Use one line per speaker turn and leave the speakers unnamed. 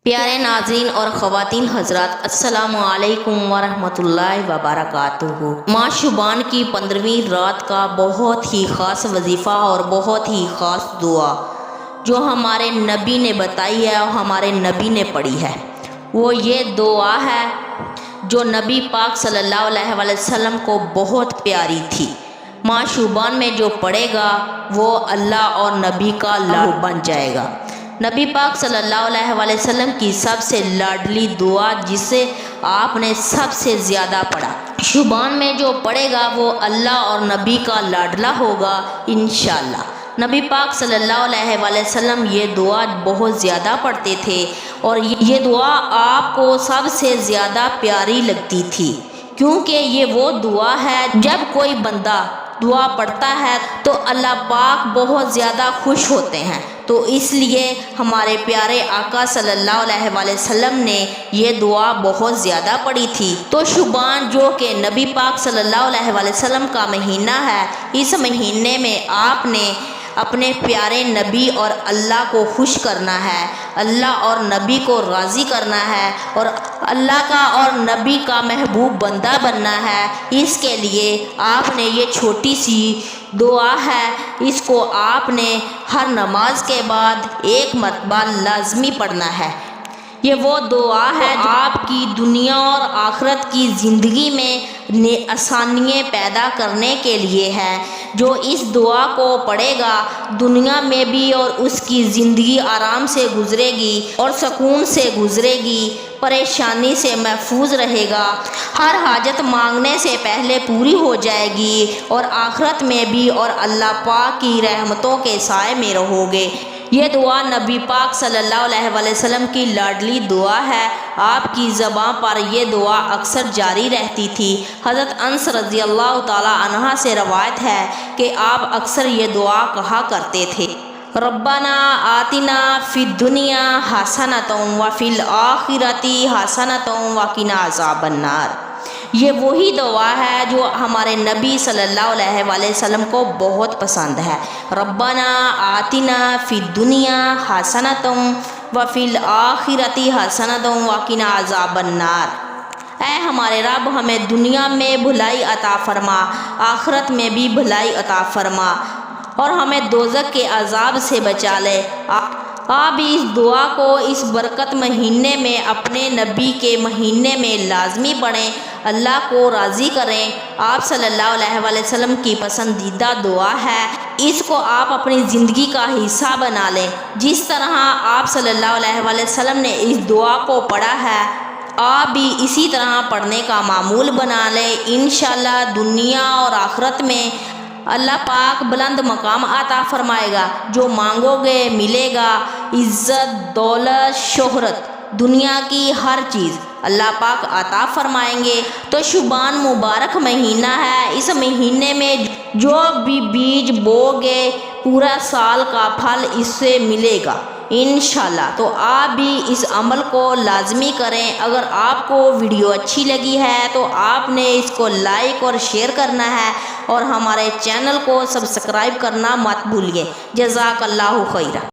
پیارے ناظرین اور خواتین حضرات، السلام علیکم ورحمۃ اللہ وبرکاتہ۔ ماہ شعبان کی 15ویں رات کا بہت ہی خاص وظیفہ اور بہت ہی خاص دعا جو ہمارے نبی نے بتائی ہے اور ہمارے نبی نے پڑھی ہے، وہ یہ دعا ہے جو نبی پاک صلی اللہ علیہ وسلم کو بہت پیاری تھی۔ ماہ شعبان میں جو پڑھے گا وہ اللہ اور نبی کا لاڈ بن جائے گا۔ نبی پاک صلی اللہ علیہ وسلم کی سب سے لاڈلی دعا جسے آپ نے سب سے زیادہ پڑھا، شعبان میں جو پڑھے گا وہ اللہ اور نبی کا لاڈلا ہوگا انشاءاللہ۔ نبی پاک صلی اللہ علیہ وسلم یہ دعا بہت زیادہ پڑھتے تھے اور یہ دعا آپ کو سب سے زیادہ پیاری لگتی تھی، کیونکہ یہ وہ دعا ہے جب کوئی بندہ دعا پڑھتا ہے تو اللہ پاک بہت زیادہ خوش ہوتے ہیں، تو اس لیے ہمارے پیارے آقا صلی اللہ علیہ وسلم نے یہ دعا بہت زیادہ پڑھی تھی۔ تو شعبان جو کہ نبی پاک صلی اللہ علیہ وسلم کا مہینہ ہے، اس مہینے میں آپ نے اپنے پیارے نبی اور اللہ کو خوش کرنا ہے، اللہ اور نبی کو راضی کرنا ہے اور اللہ کا اور نبی کا محبوب بندہ بننا ہے۔ اس کے لیے آپ نے یہ چھوٹی سی دعا ہے، اس کو آپ نے ہر نماز کے بعد ایک مرتبہ لازمی پڑھنا ہے۔ یہ وہ دعا ہے جو آپ کی دنیا اور آخرت کی زندگی میں آسانیاں پیدا کرنے کے لیے ہے۔ جو اس دعا کو پڑھے گا دنیا میں بھی اور اس کی زندگی آرام سے گزرے گی اور سکون سے گزرے گی، پریشانی سے محفوظ رہے گا، ہر حاجت مانگنے سے پہلے پوری ہو جائے گی اور آخرت میں بھی اور اللہ پاک کی رحمتوں کے سائے میں رہو گے۔ یہ دعا نبی پاک صلی اللہ علیہ وسلم کی لاڈلی دعا ہے، آپ کی زبان پر یہ دعا اکثر جاری رہتی تھی۔ حضرت انس رضی اللہ تعالی عنہ سے روایت ہے کہ آپ اکثر یہ دعا کہا کرتے تھے، ربنا آتنا فی الدنیا حسنۃ وفی الآخرۃ حسنۃ وقنا عذاب النار۔ یہ وہی دعا ہے جو ہمارے نبی صلی اللہ علیہ وسلم کو بہت پسند ہے، ربنا آتنا فی الدنیا حسنۃ وفی الآخرۃ حسنۃ وقنا عذاب النار۔ اے ہمارے رب، ہمیں دنیا میں بھلائی عطا فرما، آخرت میں بھی بھلائی عطا فرما اور ہمیں دوزخ کے عذاب سے بچا لے۔ آپ بھی اس دعا کو اس برکت مہینے میں اپنے نبی کے مہینے میں لازمی پڑھیں، اللہ کو راضی کریں۔ آپ صلی اللہ علیہ وسلم کی پسندیدہ دعا ہے، اس کو آپ اپنی زندگی کا حصہ بنا لیں۔ جس طرح آپ صلی اللہ علیہ وسلم نے اس دعا کو پڑھا ہے، آپ بھی اسی طرح پڑھنے کا معمول بنا لیں۔ انشاءاللہ دنیا اور آخرت میں اللہ پاک بلند مقام عطا فرمائے گا، جو مانگو گے ملے گا، عزت، دولت، شہرت، دنیا کی ہر چیز اللہ پاک عطا فرمائیں گے۔ تو شعبان مبارک مہینہ ہے، اس مہینے میں جو بھی بیج بوگے پورا سال کا پھل اس سے ملے گا انشاءاللہ۔ تو آپ بھی اس عمل کو لازمی کریں۔ اگر آپ کو ویڈیو اچھی لگی ہے تو آپ نے اس کو لائک اور شیئر کرنا ہے اور ہمارے چینل کو سبسکرائب کرنا مت بھولیے۔ جزاک اللہ خیرہ۔